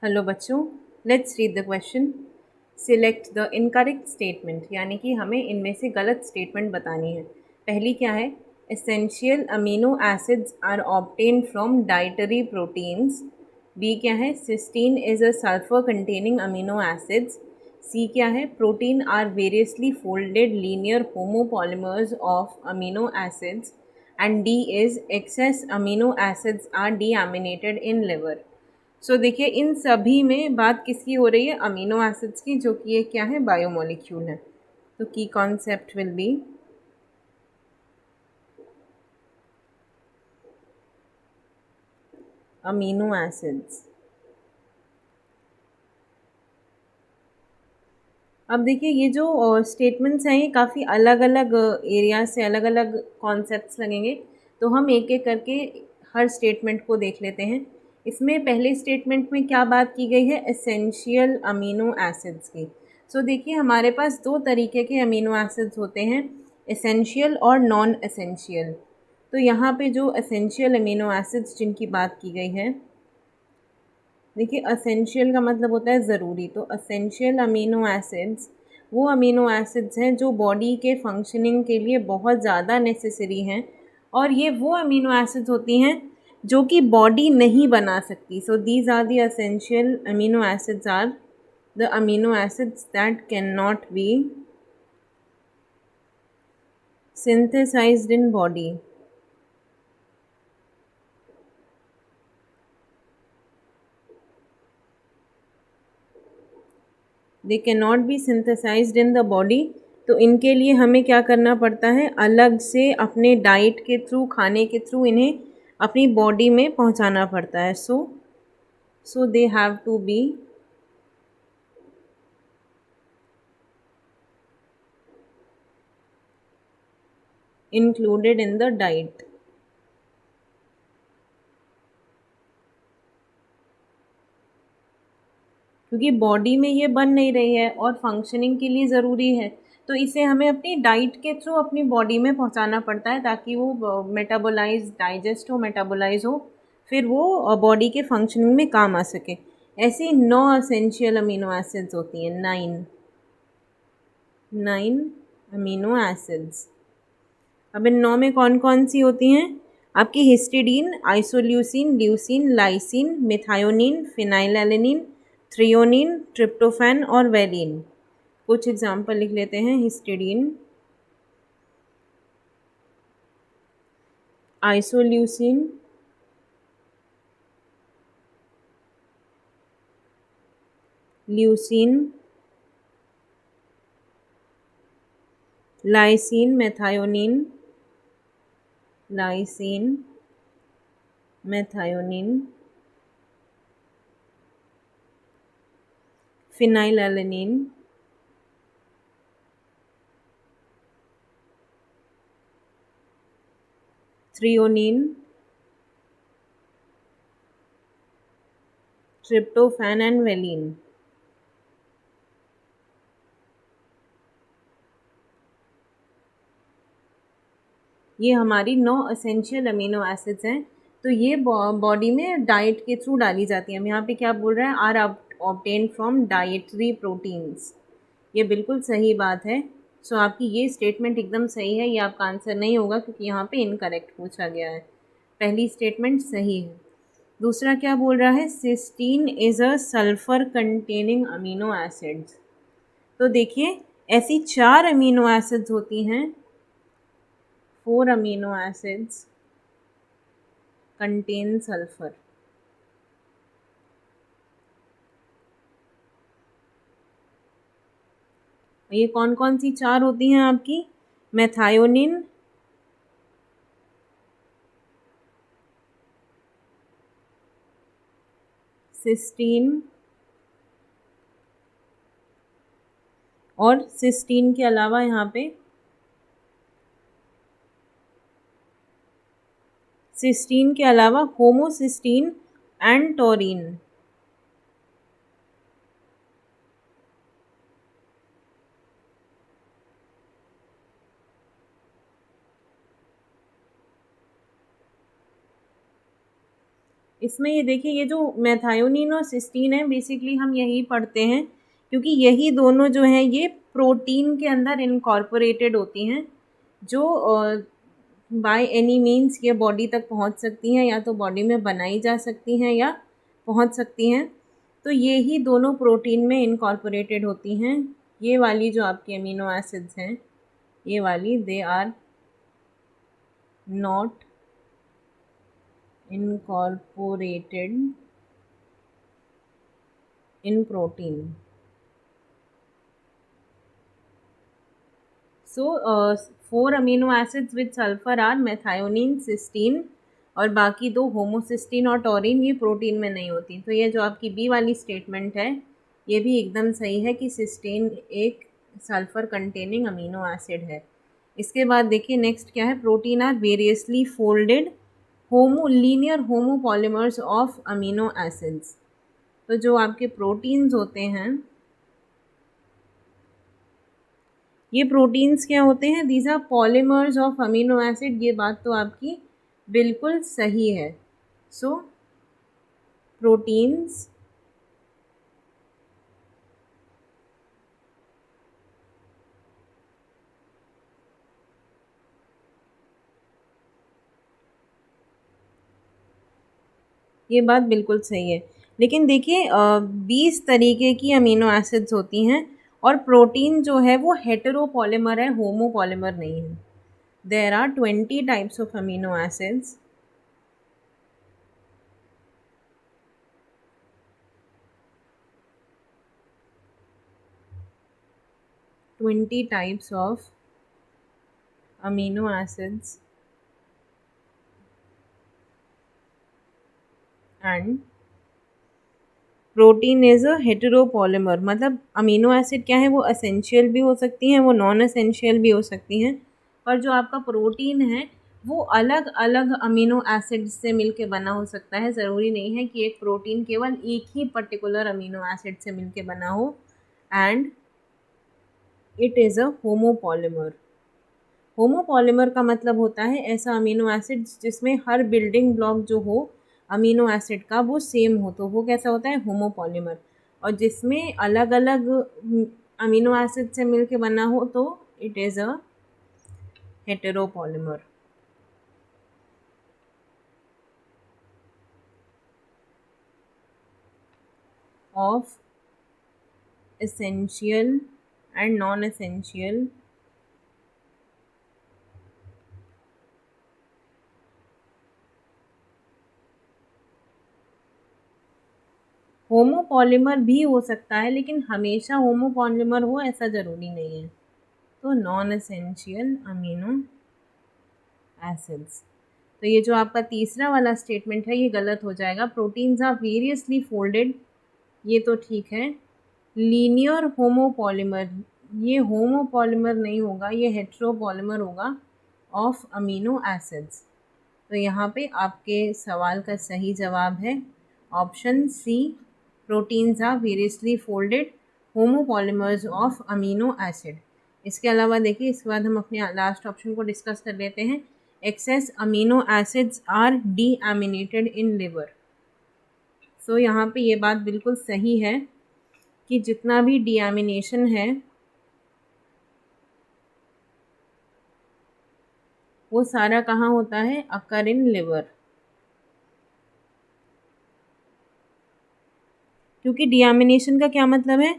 Hello बच्चों, let's read the question. Select the incorrect statement, यानी कि हमें इनमें से गलत स्टेटमेंट बतानी है। पहली क्या है? Essential amino acids are obtained from dietary proteins. B क्या है? Cysteine is a sulphur containing amino acids. C क्या है? Protein are variously folded linear homopolymers of amino acids. And D is excess amino acids are deaminated in liver. So देखिए, इन सभी में बात किसकी हो रही है? अमीनो एसिड्स की, जो कि ये क्या है? बायोमोलिक्यूल है। तो की concept will be amino acids. अब देखिए, ये जो स्टेटमेंट्स हैं ये काफ़ी अलग अलग एरिया से अलग अलग कॉन्सेप्ट्स लगेंगे। तो हम एक एक करके हर स्टेटमेंट को देख लेते हैं। इसमें पहले स्टेटमेंट में क्या बात की गई है? एसेंशियल अमीनो एसिड्स की। सो देखिए, हमारे पास दो तरीके के अमीनो एसिड्स होते हैं, एसेंशियल और नॉन एसेंशियल। तो यहाँ पे जो एसेंशियल अमीनो एसिड्स जिनकी बात की गई है, देखिए असेंशियल का मतलब होता है ज़रूरी। तो असेंशियल अमीनो एसिड्स वो अमीनो एसिड्स हैं जो बॉडी के फंक्शनिंग के लिए बहुत ज़्यादा नेसेसरी हैं, और ये वो अमीनो एसिड्स होती हैं जो कि बॉडी नहीं बना सकती। So these are the essential amino acids are the amino acids that can not be synthesized in body. They can not be synthesized in the body. तो इनके लिए हमें क्या करना पड़ता है? अलग से अपने डाइट के थ्रू, खाने के थ्रू इन्हें अपनी बॉडी में पहुंचाना पड़ता है। So they have to be included in the diet. क्योंकि बॉडी में ये बन नहीं रही है और फंक्शनिंग के लिए ज़रूरी है, तो इसे हमें अपनी डाइट के थ्रू अपनी बॉडी में पहुंचाना पड़ता है, ताकि वो मेटाबोलाइज, डाइजेस्ट हो, मेटाबोलाइज हो, फिर वो बॉडी के फंक्शनिंग में काम आ सके। ऐसी 9 असेंशियल अमीनो एसिड्स होती हैं, 9 अमीनो एसिड्स। अब इन 9 में कौन कौन सी होती हैं? आपकी histidine, isoleucine, leucine, lysine, methionine, phenylalanine, threonine, tryptophan और वेलिन। कुछ एग्जाम्पल लिख लेते हैं। Histidine, isoleucine, leucine, lysine, methionine, lysine, methionine, phenylalanine, threonine, tryptophan and valine. ये हमारी 9 असेंशियल अमीनो एसिड्स हैं। तो ये बॉडी में डाइट के थ्रू डाली जाती है। हम यहाँ पे क्या बोल रहे हैं? Are obtain from dietary proteins. ये बिल्कुल सही बात है। सो आपकी ये स्टेटमेंट एकदम सही है। ये आपका आंसर नहीं होगा क्योंकि यहाँ पे इनकरेक्ट पूछा गया है। पहली स्टेटमेंट सही है। दूसरा क्या बोल रहा है? Cysteine is a sulphur containing amino acids. तो देखिए, ऐसी 4 अमीनो एसिड्स होती हैं, 4 अमीनो एसिड्स कंटेन सल्फर। ये कौन कौन सी 4 होती हैं आपकी? मेथायोनिन, सिस्टीन, और सिस्टीन के अलावा यहाँ पे सिस्टीन के अलावा होमोसिस्टीन एंड टोरिन। इसमें ये देखिए, ये जो मेथायोनिन और सिस्टीन है, बेसिकली हम यही पढ़ते हैं क्योंकि यही दोनों जो हैं ये प्रोटीन के अंदर इनकॉर्पोरेटेड होती हैं, जो बाय एनी मीन्स ये बॉडी तक पहुंच सकती हैं, या तो बॉडी में बनाई जा सकती हैं या पहुंच सकती हैं। तो ये ही दोनों प्रोटीन में इनकॉर्पोरेटेड होती हैं। ये वाली जो आपकी अमीनो एसिड्स हैं, ये वाली, they are not incorporated in protein. So 4 amino acids with sulphur are methionine, cysteine, और बाकी 2 होमोसिस्टीन और टॉरिन, ये प्रोटीन में नहीं होती। तो ये जो आपकी बी वाली स्टेटमेंट है ये भी एकदम सही है कि सिस्टीन एक सल्फर कंटेनिंग अमीनो एसिड है। इसके बाद देखिए नेक्स्ट क्या है, protein are variously folded linear homopolymers of amino acids. तो जो आपके प्रोटीन्स होते हैं, ये प्रोटीन्स क्या होते हैं, these are polymers of amino acid. ये बात तो आपकी बिल्कुल सही है। सो प्रोटीन्स ये बात बिल्कुल सही है। लेकिन देखिए 20 तरीके की अमीनो एसिड्स होती हैं और प्रोटीन जो है वो हेटेरोपॉलीमर है, होमोपॉलीमर नहीं है। There are 20 types of amino acids, 20 types of amino acids and protein is a heteropolymer. मतलब अमीनो एसिड क्या है, वो असेंशियल भी हो सकती हैं, वो नॉन असेंशियल भी हो सकती हैं। पर जो आपका प्रोटीन है वो अलग अलग अमीनो एसिड से मिलके बना हो सकता है। ज़रूरी नहीं है कि एक प्रोटीन केवल एक ही पर्टिकुलर अमीनो एसिड से मिलके बना हो। And it is a homopolymer. Homopolymer का मतलब होता है ऐसा अमीनो एसिड जिसमें हर बिल्डिंग ब्लॉक जो हो अमीनो एसिड का वो सेम हो, तो वो कैसा होता है, होमोपॉलीमर। और जिसमें अलग अलग अमीनो एसिड से मिलके बना हो तो it is a heteropolymer. Of essential and non essential homopolymer भी हो सकता है, लेकिन हमेशा होमोपॉलीमर हो ऐसा ज़रूरी नहीं है। तो नॉन एसेंशियल अमीनो एसिड्स। तो ये जो आपका तीसरा वाला स्टेटमेंट है ये गलत हो जाएगा। प्रोटीन्स आर वेरियसली फोल्डेड, ये तो ठीक है। लीनियर होमोपॉलीमर, ये होमोपॉलीमर नहीं होगा, ये हेट्रोपॉलीमर होगा ऑफ अमीनो एसिड्स। तो यहाँ पे आपके सवाल का सही जवाब है option C, proteins are variously folded homopolymers of amino acid. इसके अलावा देखिए इसके बाद हम अपने लास्ट ऑप्शन को डिस्कस कर लेते हैं। Excess amino acids are deaminated in liver. So यहाँ पे ये बात बिल्कुल सही है कि जितना भी डीएमिनेशन है वो सारा कहाँ होता है, अकर इन लिवर। क्योंकि डीएमिनेशन का क्या मतलब है,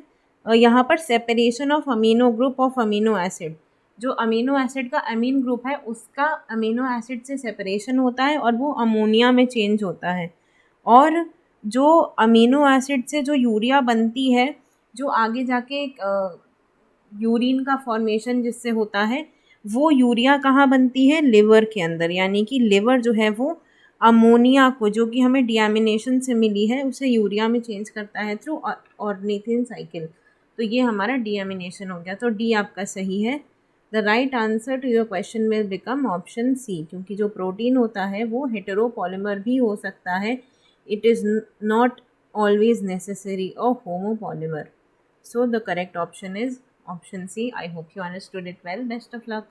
यहाँ पर separation of amino group of amino acid. जो अमीनो एसिड का अमीन ग्रुप है उसका अमीनो एसिड से सेपरेशन होता है और वो अमोनिया में चेंज होता है। और जो अमीनो एसिड से जो यूरिया बनती है, जो आगे जाके यूरिन का फॉर्मेशन जिससे होता है, वो यूरिया कहाँ बनती है, लिवर के अंदर। यानी कि लिवर जो है वो अमोनिया को, जो कि हमें डीएमिनेशन से मिली है, उसे यूरिया में चेंज करता है थ्रू ऑर्निथिन साइकिल। तो ये हमारा डीएमिनेशन हो गया। तो डी आपका सही है। The right answer to your question will become option C, क्योंकि जो प्रोटीन होता है वो हेटेरोपॉलीमर भी हो सकता है। It is not always necessary a homopolymer. So the correct option is option C. I hope you understood it well. Best of luck.